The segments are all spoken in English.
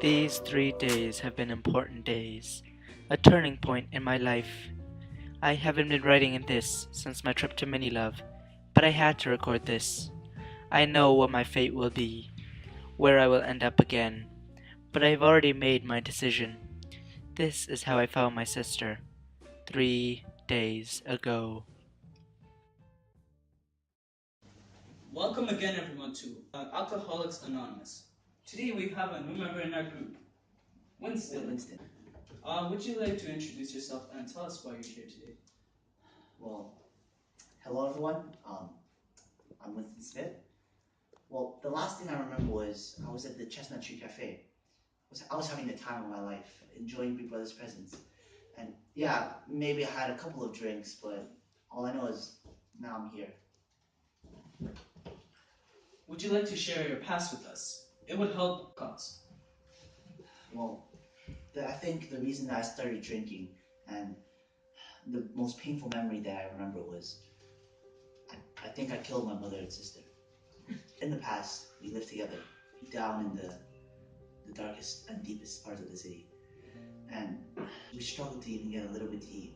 These 3 days have been important days, a turning point in my life. I haven't been writing in this since my trip to Minilove, but I had to record this. I know what my fate will be, where I will end up again, but I've already made my decision. This is how I found my sister, 3 days ago. Welcome again, everyone, to Alcoholics Anonymous. Today we have a new member in our group, Winston. Would you like to introduce yourself and tell us why you're here today? Well, hello everyone. I'm Winston Smith. Well, the last thing I remember was I was at the Chestnut Tree Cafe. I was having the time of my life, enjoying Big Brother's presence. And yeah, maybe I had a couple of drinks, but all I know is now I'm here. Would you like to share your past with us? It would help cause. Well, I think the reason that I started drinking and the most painful memory that I remember was I think I killed my mother and sister. In the past, we lived together down in the darkest and deepest parts of the city. And we struggled to even get a little bit to eat.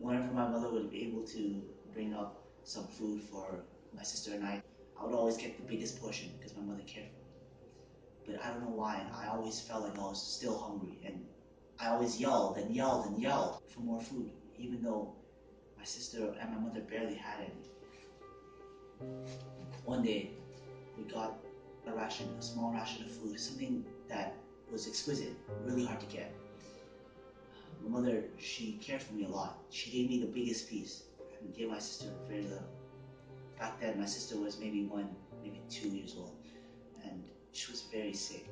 Whenever my mother would be able to bring up some food for my sister and I would always get the biggest portion because my mother cared for me. But I don't know why, I always felt like I was still hungry, and I always yelled and yelled and yelled for more food, even though my sister and my mother barely had any. One day, we got a small ration of food, something that was exquisite, really hard to get. My mother, she cared for me a lot. She gave me the biggest piece and gave my sister very little. Back then, my sister was maybe 2 years old, and she was very sick.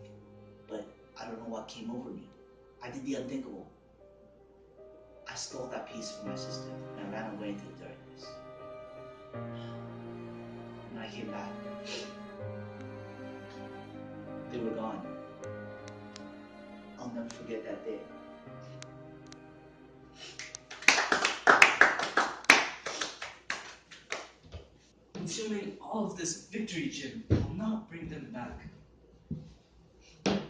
But I don't know what came over me. I did the unthinkable. I stole that piece from my sister and I ran away into the darkness. When I came back, they were gone. I'll never forget that day. Consuming all of this victory gin will not bring them back.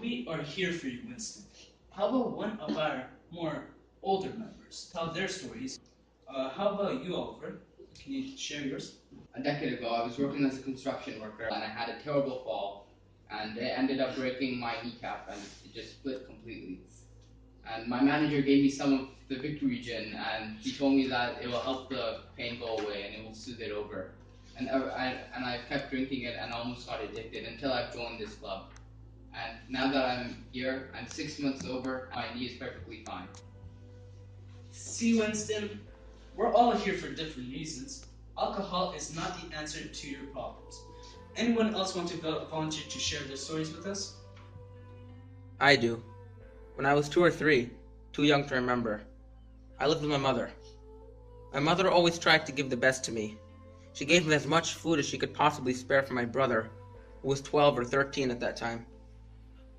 We are here for you, Winston. How about one of our more older members tell their stories? How about you, Oliver? Can you share yours? A decade ago, I was working as a construction worker and I had a terrible fall, and it ended up breaking my kneecap and it just split completely. And my manager gave me some of the victory gin and he told me that it will help the pain go away and it will soothe it over. And I kept drinking it and almost got addicted until I've joined this club. And now that I'm here, I'm 6 months sober, my knee is perfectly fine. See, Winston, we're all here for different reasons. Alcohol is not the answer to your problems. Anyone else want to volunteer to share their stories with us? I do. When I was 2 or 3, too young to remember, I lived with my mother. My mother always tried to give the best to me. She gave me as much food as she could possibly spare for my brother, who was 12 or 13 at that time.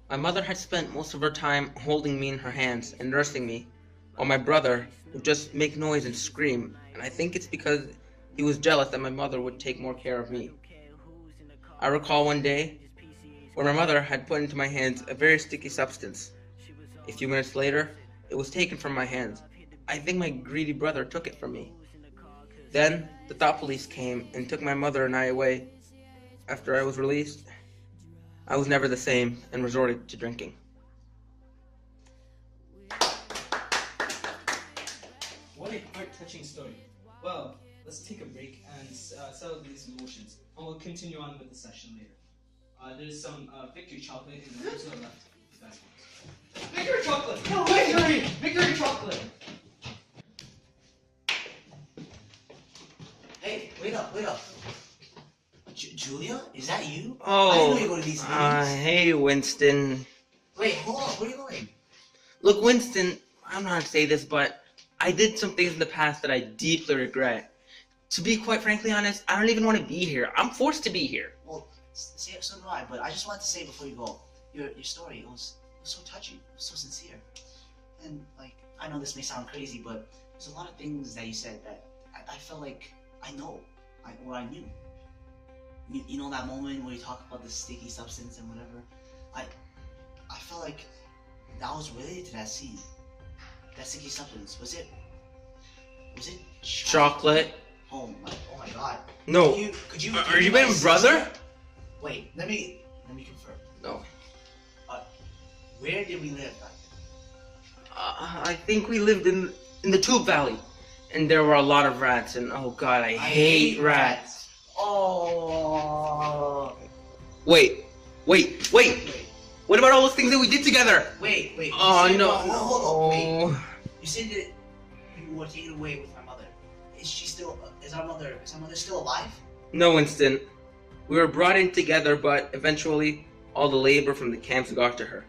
My mother had spent most of her time holding me in her hands and nursing me, while my brother would just make noise and scream, and I think it's because he was jealous that my mother would take more care of me. I recall one day where my mother had put into my hands a very sticky substance. A few minutes later, it was taken from my hands. I think my greedy brother took it from me. Then, the thought police came and took my mother and I away. After I was released, I was never the same and resorted to drinking. What a heart-touching story. Well, let's take a break and settle these emotions, and we'll continue on with the session later. There's some victory chocolate in the room to the left. If you guys want. Victory chocolate! No, victory! Victory chocolate! Hey, wait up. Julia? Is that you? Oh, I didn't know you go to these meetings. Hey, Winston. Wait, hold on, where are you going? Look, Winston, I don't know how to say this, but I did some things in the past that I deeply regret. To be quite frankly honest, I don't even want to be here. I'm forced to be here. Well, so do I, but I just wanted to say before you go, your story, it was so touching, it was so sincere. And, like, I know this may sound crazy, but there's a lot of things that you said that I felt like I know, or I knew. You know that moment where you talk about the sticky substance and whatever? I felt like that was related to that scene. That sticky substance. Was it Chocolate? Oh my god. No. Could you Are you my brother? Wait, let me confirm. No. Where did we live back then? I think we lived in the Tube Valley, and there were a lot of rats. And oh god, I hate rats. Oh. Wait. What about all those things that we did together? Wait. Oh no. Hold on. Wait. You said that you were taken away with my mother. Is our mother still alive? No, Winston. We were brought in together, but eventually all the labor from the camps got to her.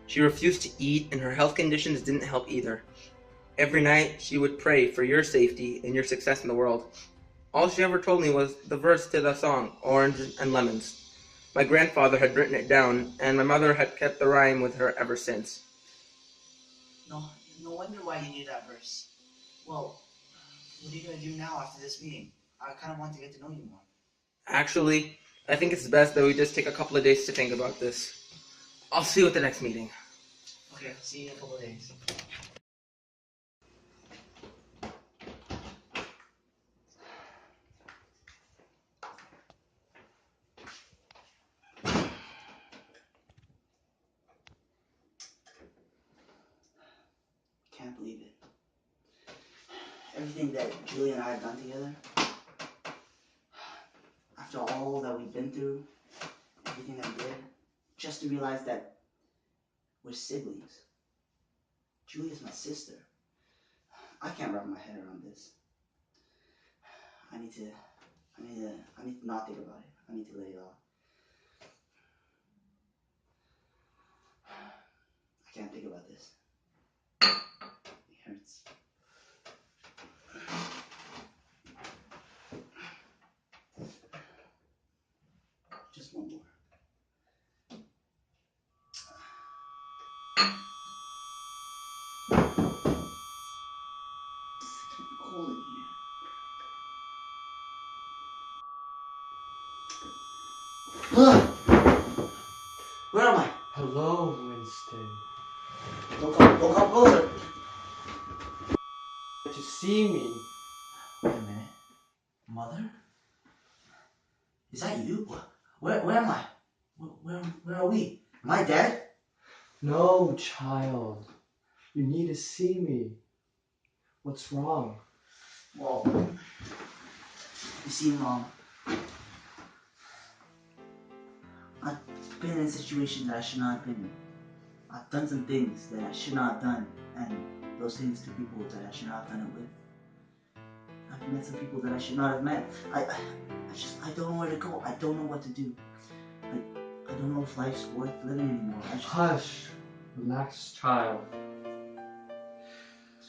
She refused to eat, and her health conditions didn't help either. Every night, she would pray for your safety and your success in the world. All she ever told me was the verse to the song, Oranges and Lemons. My grandfather had written it down, and my mother had kept the rhyme with her ever since. No wonder why you knew that verse. Well, what are you going to do now after this meeting? I kind of want to get to know you more. Actually, I think it's best that we just take a couple of days to think about this. I'll see you at the next meeting. Okay, see you in a couple of days. Can't believe it. Everything that Julie and I have done together, after all that we've been through, everything that we did, just to realize that we're siblings. Julie is my sister. I can't wrap my head around this. I need to not think about it. I need to let it out. I can't think about this. It hurts. Just one more. It's cold in here. Where am I? Hello, Winston. Don't come closer. To see me. Wait a minute. Mother? Is that you? Where am I? Where are we? Am I dead? No, child. You need to see me. What's wrong? Well, you see, Mom, I've been in situations that I should not have been in. I've done some things that I should not have done, and those things to people that I should not have done it with. I've met some people that I should not have met. I don't know where to go. I don't know what to do. I don't know if life's worth living anymore. Hush. Relax, child.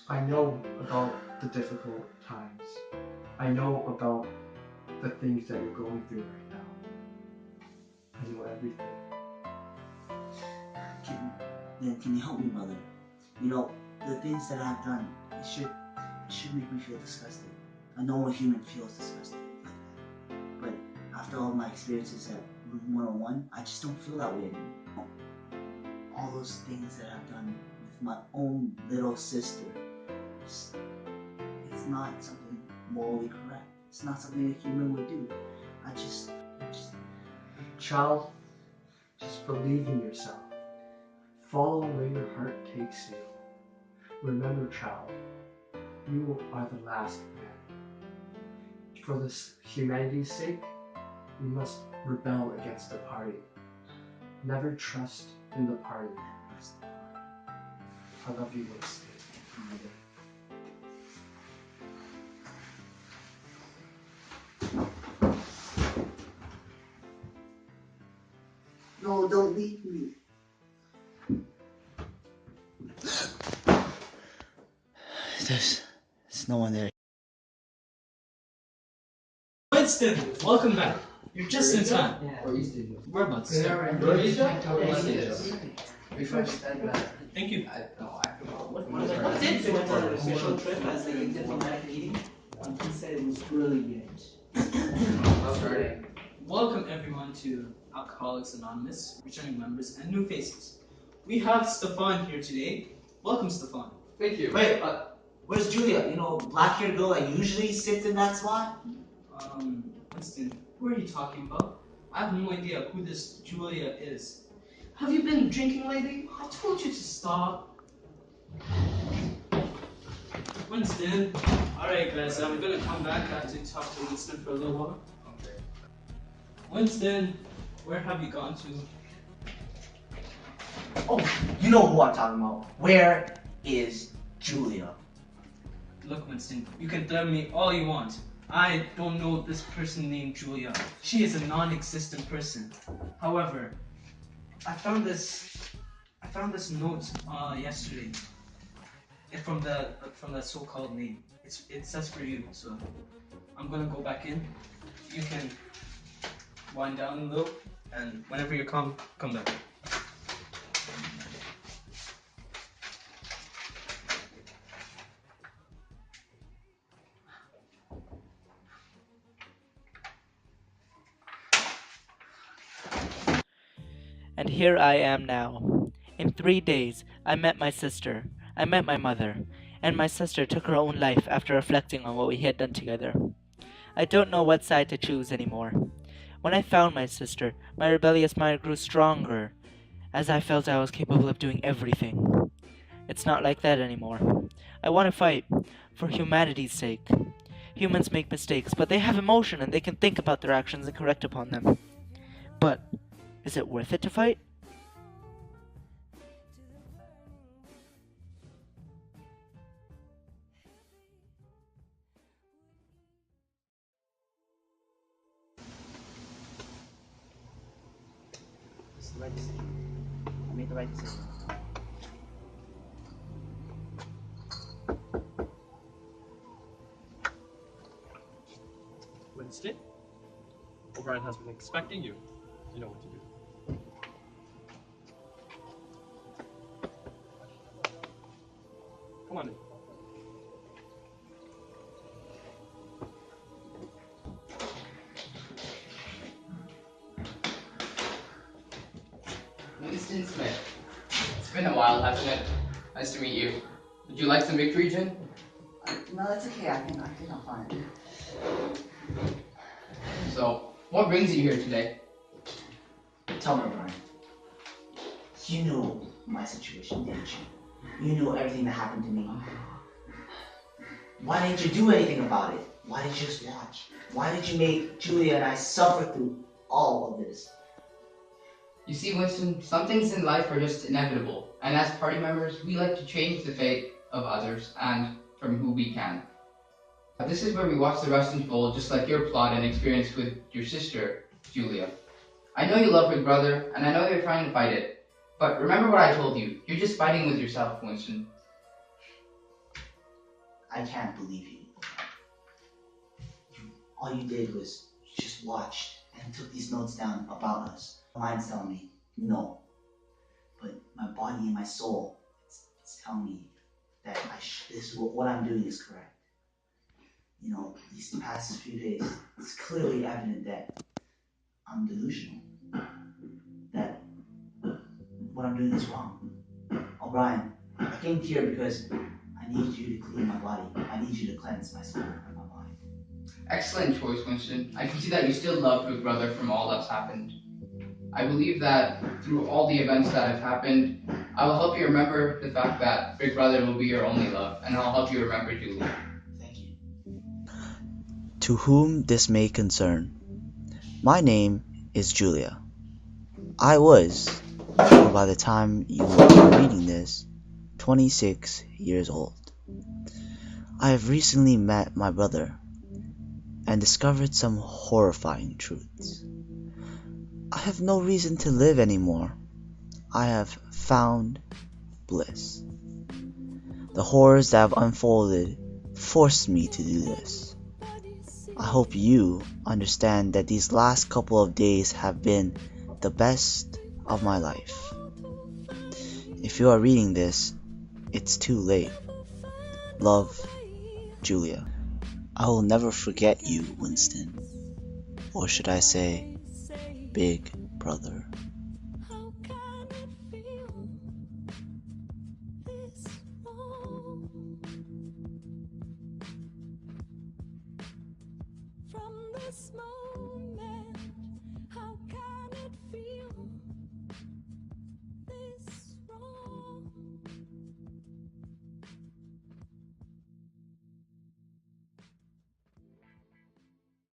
I know about the difficult times. I know about the things that you're going through right now. I know everything. Can you help me, Mother? You know, the things that I've done, it should make me feel disgusted. I know a human feels disgusted like that. But after all my experiences at Room 101, I just don't feel that way anymore. All those things that I've done with my own little sister, it's not something morally correct. It's not something a human would do. I just Child, just believe in yourself. Follow where your heart takes you. Remember, child, you are the last man. For this humanity's sake, we must rebel against the party. Never trust in the party. I love you, Winston. No, don't leave me. There's no one there. Winston, welcome back. You're just in time. We're about to start. Thank you. What did you went on an official trip as like a diplomatic meeting? He said it was brilliant. Welcome everyone to Alcoholics Anonymous, returning members and new faces. We have Stefan here today. Welcome, Stefan. Thank you. Wait, where's Julia? You know, black-haired girl that usually sits in that spot? Winston, who are you talking about? I have no idea who this Julia is. Have you been drinking lately? I told you to stop. Winston. Alright guys, I'm gonna come back. I have to talk to Winston for a little while. Okay. Winston, where have you gone to? Oh, you know who I'm talking about. Where is Julia? Look, Winston, you can threaten me all you want. I don't know this person named Julia. She is a non-existent person. However, I found this note yesterday. From the so-called name. It says for you, so I'm gonna go back in. You can wind down a little, and whenever you come back. And here I am now. In 3 days, I met my sister. I met my mother. And my sister took her own life after reflecting on what we had done together. I don't know what side to choose anymore. When I found my sister, my rebellious mind grew stronger, as I felt I was capable of doing everything. It's not like that anymore. I want to fight, for humanity's sake. Humans make mistakes, but they have emotion and they can think about their actions and correct upon them. But is it worth it to fight? It's the right decision. I made the right decision. Winston, O'Brien has been expecting you. You know what to do. Come on in. Winston Smith. It's been a while, hasn't it? Nice to meet you. Would you like some victory gin? No, that's okay. I think I'm fine. So, what brings you here today? Tell me, Brian. You knew my situation, didn't you? You knew everything that happened to me. Why didn't you do anything about it? Why did you just watch? Why did you make Julia and I suffer through all of this? You see, Winston, some things in life are just inevitable, and as party members, we like to change the fate of others and from who we can. This is where we watch the rest unfold, just like your plot and experience with your sister, Julia. I know you love your brother, and I know you're trying to fight it, but remember what I told you. You're just fighting with yourself, Winston. I can't believe you. All you did was just watch and took these notes down about us. My mind's telling me no, but my body and my soul, it's telling me that what I'm doing is correct. You know, these past few days, it's clearly evident that I'm delusional. That what I'm doing is wrong. O'Brien, I came here because I need you to clean my body. I need you to cleanse my soul and my body. Excellent choice, Winston. I can see that you still love Big Brother from all that's happened. I believe that through all the events that have happened, I will help you remember the fact that Big Brother will be your only love, and I'll help you remember Julie. Thank you. To whom this may concern, my name is Julia. I was, by the time you are reading this, 26 years old. I have recently met my brother and discovered some horrifying truths. I have no reason to live anymore. I have found bliss. The horrors that have unfolded forced me to do this. I hope you understand that these last couple of days have been the best of my life. If you are reading this, it's too late. Love, Julia. I will never forget you, Winston. Or should I say, big brother. How can it feel this small? From the small